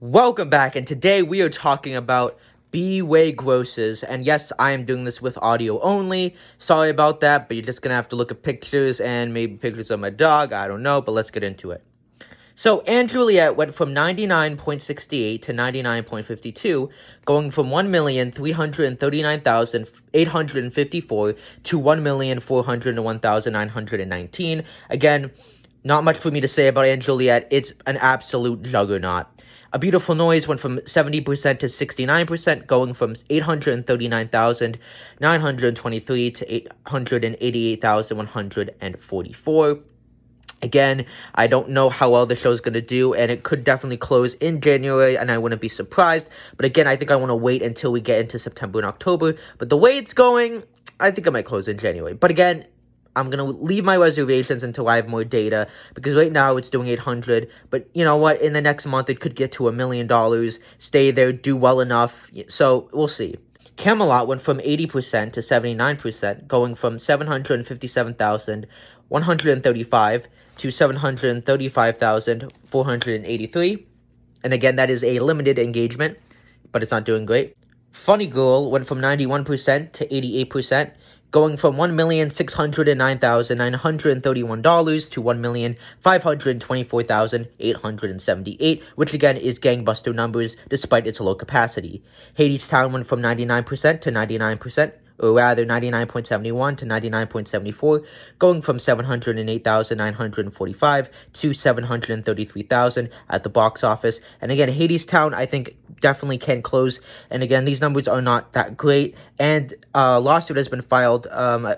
Welcome back, and today we are talking about B-Way grosses, and yes, I am doing this with audio only. Sorry about that, but you're just gonna have to look at pictures and maybe pictures of my dog, I don't know, but let's get into it. So, Anne Juliet went from 99.68 to 99.52, going from 1,339,854 to 1,401,919. Again, not much for me to say about Anne Juliet. It's an absolute juggernaut. A Beautiful Noise went from 70% to 69%, going from 839,923 to 888,144. Again, I don't know how well the show's going to do, and it could definitely close in January, and I wouldn't be surprised. But again, I think I want to wait until we get into September and October. But the way it's going, I think I might close in January. But again, I'm going to leave my reservations until I have more data, because right now it's doing 800, but you know what, in the next month it could get to $1 million, stay there, do well enough, so we'll see. Camelot went from 80% to 79%, going from 757,135 to 735,483, and again, that is a limited engagement, but it's not doing great. Funny Girl went from 91% to 88%, going from $1,609,931 to $1,524,878, which again is gangbuster numbers despite its low capacity. Hadestown went from 99% to 99%, or rather 99.71 to 99.74, going from 708,945 to 733,000 at the box office. And again, Hadestown, I think, definitely can close. And again, these numbers are not that great. And a lawsuit has been filed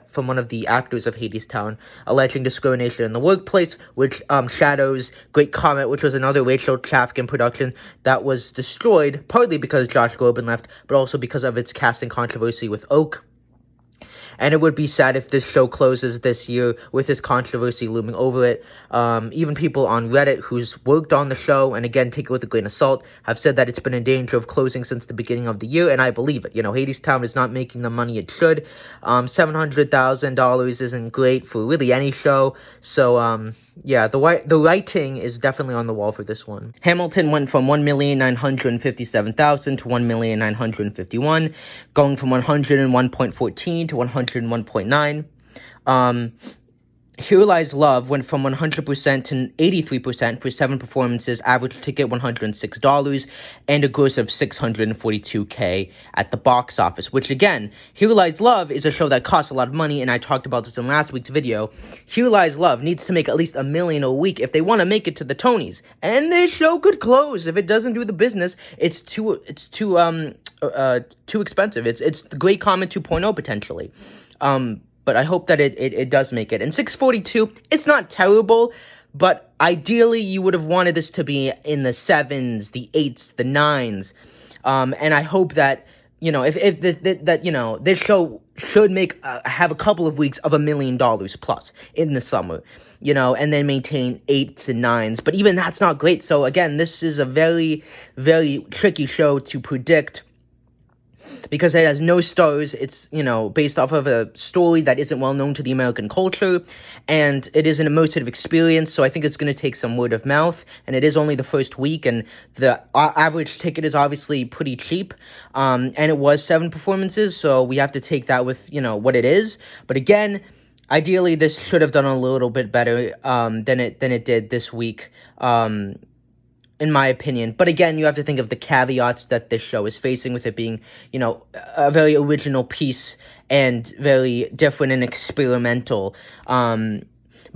from one of the actors of Hadestown, alleging discrimination in the workplace, which shadows Great Comet, which was another Rachel Chafkin production that was destroyed, partly because Josh Groban left, but also because of its casting controversy with Oak. And it would be sad if this show closes this year with this controversy looming over it. Even people on Reddit who's worked on the show, and again, take it with a grain of salt, have said that it's been in danger of closing since the beginning of the year, and I believe it. You know, Hadestown is not making the money it should. $700,000 isn't great for really any show, so, yeah, the writing is definitely on the wall for this one. Hamilton went from 1,957,000 to 1,951, going from 101.14 to 101.9. Here Lies Love went from 100% to 83% for 7 performances, average ticket $106, and a gross of $642K at the box office, which again, Here Lies Love is a show that costs a lot of money, and I talked about this in last week's video. Here Lies Love needs to make at least $1 million a week if they want to make it to the Tonys, and this show could close if it doesn't do the business. It's too expensive. It's the Great Comet 2.0 potentially. But I hope that it does make it. And 642, it's not terrible, but ideally you would have wanted this to be in the 7s, the 8s, the 9s. And I hope that, you know, if this show should have a couple of weeks of $1 million plus in the summer, you know, and then maintain 8s and 9s. But even that's not great. So again, this is a very, very tricky show to predict, because it has no stars. It's, you know, based off of a story that isn't well known to the American culture, and it is an immersive experience, so I think it's going to take some word of mouth, and it is only the first week, and the average ticket is obviously pretty cheap, and it was 7 performances, so we have to take that with, you know, what it is. But again, ideally, this should have done a little bit better than it did this week, in my opinion. But again, you have to think of the caveats that this show is facing, with it being, you know, a very original piece and very different and experimental. But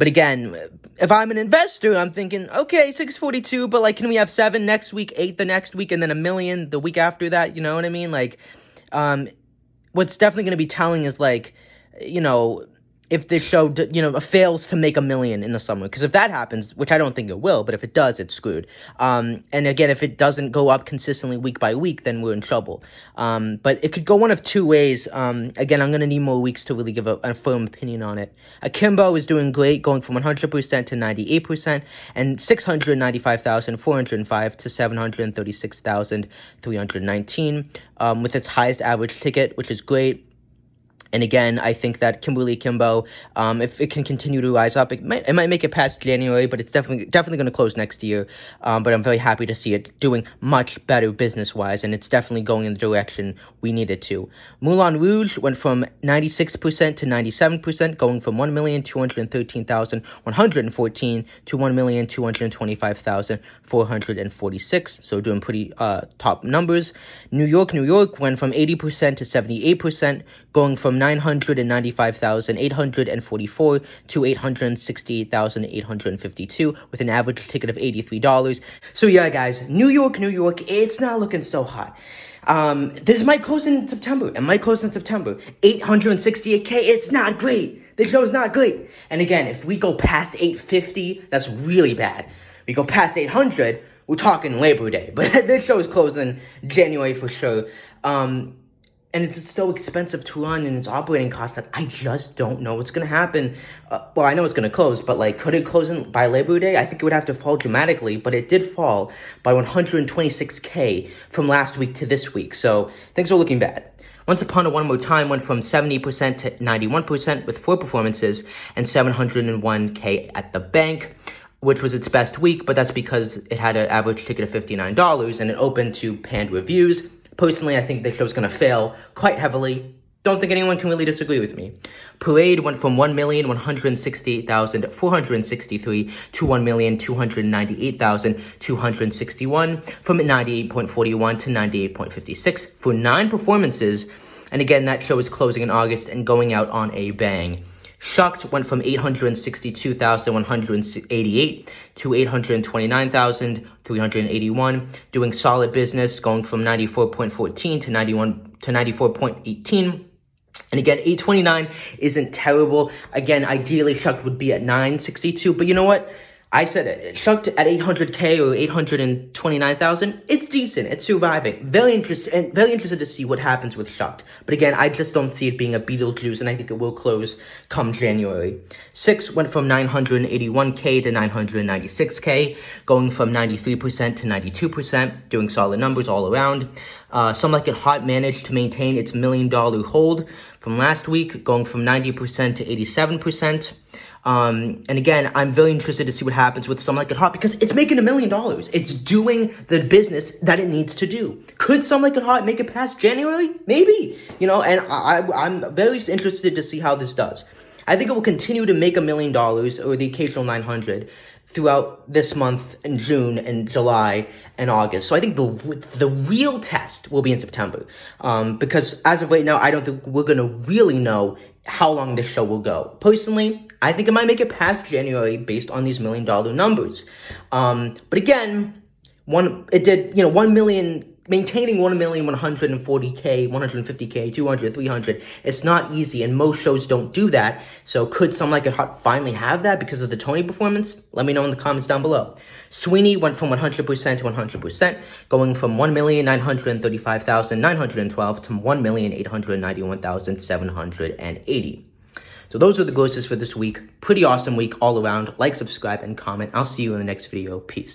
again, if I'm an investor, I'm thinking, okay, 642, but like, can we have 7 next week, 8 the next week, and then $1 million the week after that? You know what I mean? Like, what's definitely going to be telling is, like, you know, if this show, you know, fails to make $1 million in the summer. Because if that happens, which I don't think it will, but if it does, it's screwed. And again, if it doesn't go up consistently week by week, then we're in trouble. But it could go one of 2 ways. Again, I'm going to need more weeks to really give a firm opinion on it. Akimbo is doing great, going from 100% to 98%, and 695,405 to 736,319, with its highest average ticket, which is great. And again, I think that Kimberly Kimbo, if it can continue to rise up, it might make it past January, but it's definitely going to close next year. But I'm very happy to see it doing much better business-wise, and it's definitely going in the direction we need it to. Moulin Rouge went from 96% to 97%, going from 1,213,114 to 1,225,446. So doing pretty top numbers. New York went from 80% to 78%, going from 995,844 to 868,852 with an average ticket of $83. So yeah, guys, New York, it's not looking so hot. This might close in September. 868K, it's not great. This show is not great. And again, if we go past 850, that's really bad. We go past 800, we're talking Labor Day. But this show is closing January for sure. And it's so expensive to run, and its operating costs that I just don't know what's going to happen. Well, I know it's going to close, but like, could it close by Labor Day? I think it would have to fall dramatically, but it did fall by 126K from last week to this week. So things are looking bad. Once Upon a One More Time went from 70% to 91% with 4 performances and 701K at the bank, which was its best week, but that's because it had an average ticket of $59 and it opened to panned reviews. Personally, I think this show's going to fail quite heavily. Don't think anyone can really disagree with me. Parade went from 1,168,463 to 1,298,261, from 98.41 to 98.56 for 9 performances. And again, that show is closing in August and going out on a bang. Shucked went from 862,188 to 829,381, doing solid business, going from 94.14 to 94.18. And again, 829 isn't terrible. Again, ideally, Shucked would be at 962, but you know what? I said it. Shucked at 800K or 829,000, it's decent. It's surviving. Very interested to see what happens with Shucked. But again, I just don't see it being a Beetlejuice, and I think it will close come January. 6 went from 981K to 996K, going from 93% to 92%, doing solid numbers all around. Some Like It Hot managed to maintain its $1 million hold from last week, going from 90% to 87%. And again, I'm very interested to see what happens with Some Like It Hot because it's making $1 million. It's doing the business that it needs to do. Could Some Like It Hot make it past January? Maybe, and I'm very interested to see how this does. I think it will continue to make $1 million or the occasional 900 throughout this month in June and July and August. So I think the real test will be in September. Because as of right now, I don't think we're going to really know how long this show will go. Personally, I think it might make it past January based on these $1 million numbers. But again, it did, 1 million, maintaining 1,140K, 150K, 200, 300. It's not easy, and most shows don't do that. So could Some Like It Hot finally have that because of the Tony performance? Let me know in the comments down below. Sweeney went from 100% to 100%, going from 1,935,912 to 1,891,780. So those are the grosses for this week. Pretty awesome week all around. Like, subscribe, and comment. I'll see you in the next video. Peace.